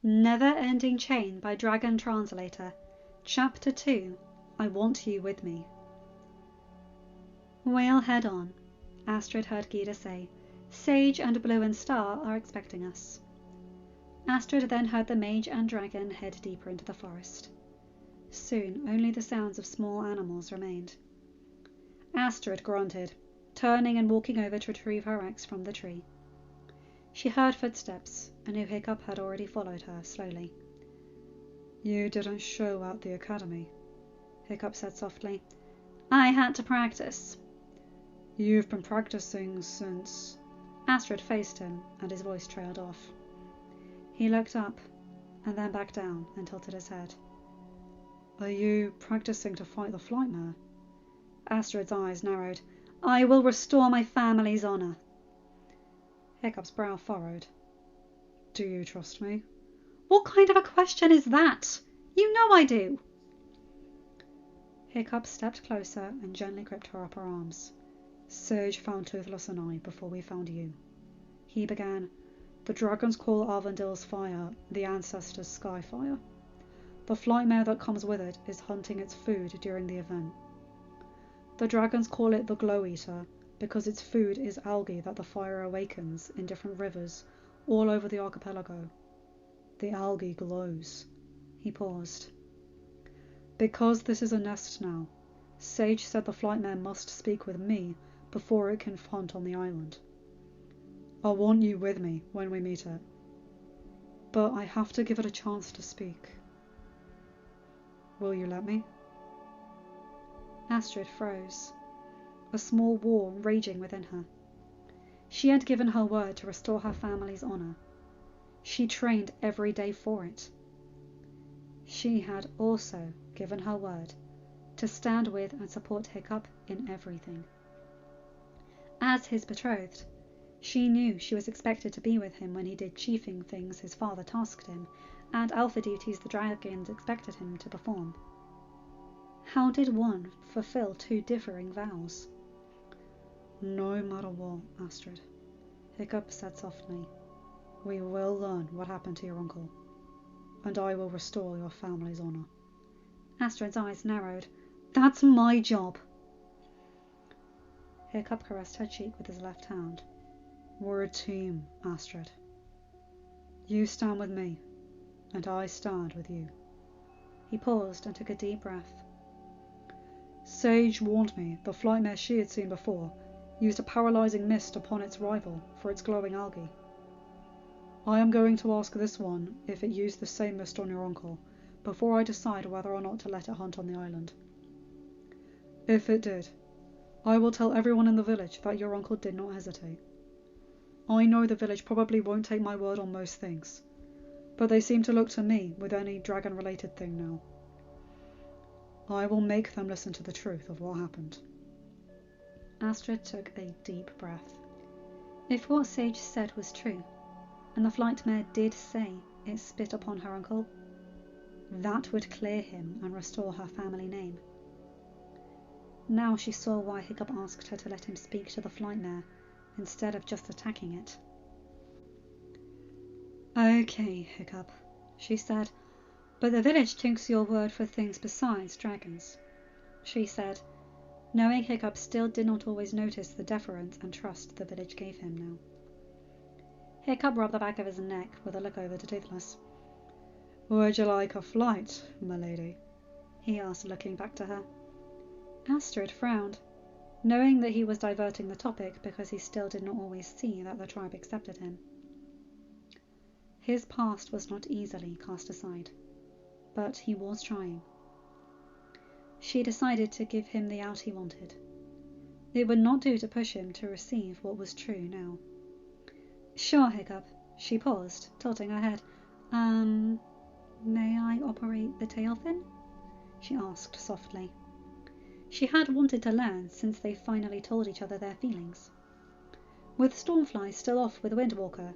Never-Ending Chain by Dragon Translator. Chapter 2. I Want You With Me. We'll head on, Astrid heard Gyda say. Sage and Blue and Star are expecting us. Astrid then heard the mage and dragon head deeper into the forest. Soon only the sounds of small animals remained. Astrid grunted, turning and walking over to retrieve her axe from the tree. She heard footsteps, and knew Hiccup had already followed her slowly. "You didn't show at the academy," Hiccup said softly. "I had to practice." "You've been practicing since—" Astrid faced him, and his voice trailed off. He looked up, and then back down and tilted his head. "Are you practicing to fight the Flightmare?" Astrid's eyes narrowed. "I will restore my family's honor." Hiccup's brow furrowed. "Do you trust me?" "What kind of a question is that? You know I do." Hiccup stepped closer and gently gripped her upper arms. "Sage found Toothless and I before we found you," he began. "The dragons call Arvendel's fire the ancestors' sky fire. The Flightmare that comes with it is hunting its food during the event. The dragons call it the Glow Eater because its food is algae that the fire awakens in different rivers all over the archipelago. The algae glows." He paused. "Because this is a nest now, Sage said the Flightmare must speak with me before it can hunt on the island. I want you with me when we meet it, but I have to give it a chance to speak. Will you let me?" Astrid froze, a small war raging within her. She had given her word to restore her family's honor. She trained every day for it. She had also given her word to stand with and support Hiccup in everything. As his betrothed, she knew she was expected to be with him when he did chiefing things his father tasked him, and alpha duties the dragons expected him to perform. How did one fulfill two differing vows? "No matter what, Astrid," Hiccup said softly, "we will learn what happened to your uncle, and I will restore your family's honor." Astrid's eyes narrowed. "That's my job." Hiccup caressed her cheek with his left hand. "We're a team, Astrid. You stand with me, and I stand with you." He paused and took a deep breath. "Sage warned me the Flightmare she had seen before used a paralyzing mist upon its rival for its glowing algae. I am going to ask this one if it used the same mist on your uncle before I decide whether or not to let it hunt on the island. If it did, I will tell everyone in the village that your uncle did not hesitate. I know the village probably won't take my word on most things, but they seem to look to me with any dragon-related thing now. I will make them listen to the truth of what happened." Astrid took a deep breath. If what Sage said was true, and the Flightmare did say it spit upon her uncle, that would clear him and restore her family name. Now she saw why Hiccup asked her to let him speak to the Flightmare instead of just attacking it. "Okay, Hiccup," she said, "but the village takes your word for things besides dragons," she said, knowing Hiccup still did not always notice the deference and trust the village gave him now. Hiccup rubbed the back of his neck with a look over to Toothless. "Would you like a flight, my lady?" he asked, looking back to her. Astrid frowned, knowing that he was diverting the topic because he still did not always see that the tribe accepted him. His past was not easily cast aside, but he was trying. She decided to give him the out he wanted. It would not do to push him to receive what was true now. "Sure, Hiccup." She paused, tilting her head. May I operate the tail fin?" she asked softly. She had wanted to learn since they finally told each other their feelings. With Stormfly still off with Windwalker,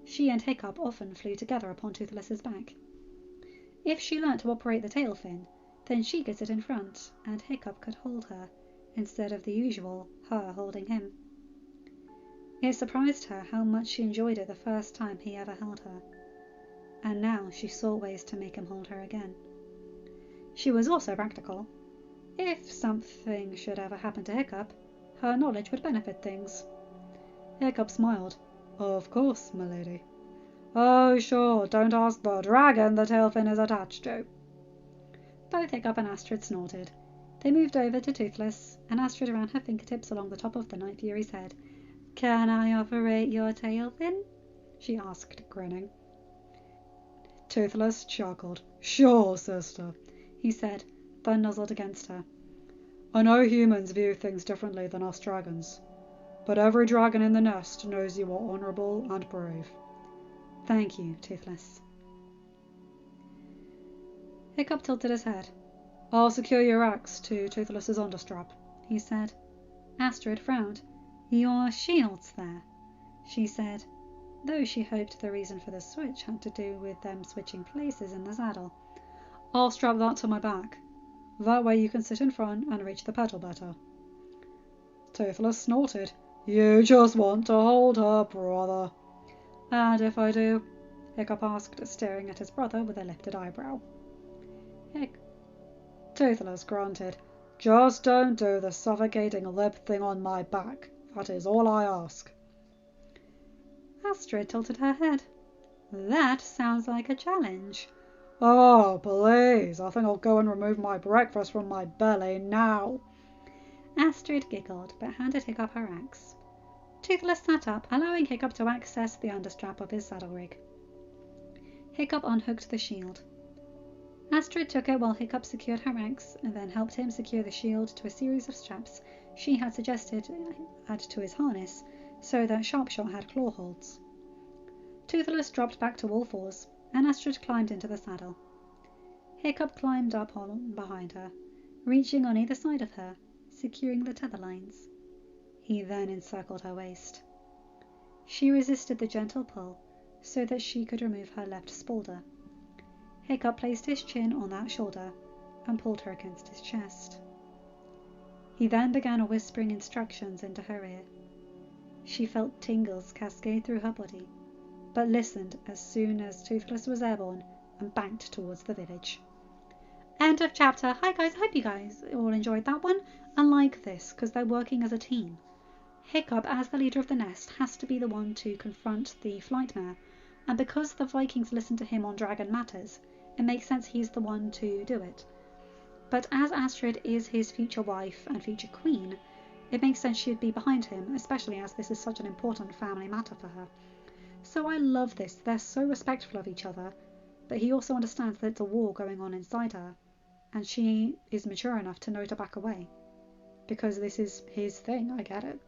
she and Hiccup often flew together upon Toothless's back. If she learnt to operate the tail fin, then she could sit in front, and Hiccup could hold her, instead of the usual her holding him. It surprised her how much she enjoyed it the first time he ever held her, and now she sought ways to make him hold her again. She was also practical. If something should ever happen to Hiccup, her knowledge would benefit things. Hiccup smiled. Of course, my lady. Oh, sure, don't ask the dragon the tailfin is attached to. Both Hiccup and Astrid snorted. They moved over to Toothless, and Astrid ran her fingertips along the top of the Night Fury's head. Can I operate your tailfin? She asked, grinning. Toothless chuckled. Sure, sister, he said, then nuzzled against her. I know humans view things differently than us dragons, but every dragon in the nest knows you are honourable and brave. Thank you, Toothless. Hiccup tilted his head. I'll secure your axe to Toothless's understrap, he said. Astrid frowned. Your shield's there, she said, though she hoped the reason for the switch had to do with them switching places in the saddle. I'll strap that to my back. That way you can sit in front and reach the pedal better. Toothless snorted. You just want to hold her, brother. And if I do? Hiccup asked, staring at his brother with a lifted eyebrow. Toothless grunted. Just don't do the suffocating lip thing on my back. That is all I ask. Astrid tilted her head. That sounds like a challenge. Oh, please, I think I'll go and remove my breakfast from my belly now. Astrid giggled, but handed Hiccup her axe. Toothless sat up, allowing Hiccup to access the understrap of his saddle rig. Hiccup unhooked the shield. Astrid took it while Hiccup secured her axe, and then helped him secure the shield to a series of straps she had suggested add to his harness, so that Sharpshot had claw holds. Toothless dropped back to all fours, and Astrid climbed into the saddle. Hiccup climbed up on behind her, reaching on either side of her, securing the tether lines. He then encircled her waist. She resisted the gentle pull, so that she could remove her left spalder. Hiccup placed his chin on that shoulder, and pulled her against his chest. He then began whispering instructions into her ear. She felt tingles cascade through her body, but listened as soon as Toothless was airborne and banked towards the village. End of chapter. Hi guys, I hope you guys all enjoyed that one and like this, because they're working as a team. Hiccup, as the leader of the nest, has to be the one to confront the Flightmare, and because the Vikings listen to him on Dragon Matters, it makes sense he's the one to do it. But as Astrid is his future wife and future queen, it makes sense she'd be behind him, especially as this is such an important family matter for her. So I love this. They're so respectful of each other, but he also understands that it's a war going on inside her, and she is mature enough to know to back away, because this is his thing. I get it.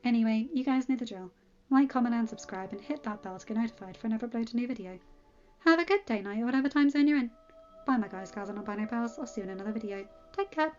Anyway, you guys know the drill. Like, comment and subscribe, and hit that bell to get notified for whenever I upload a new video. Have a good day, night, or whatever time zone you're in. Bye my guys, gals and non-binary pals. I'll see you in another video. Take care.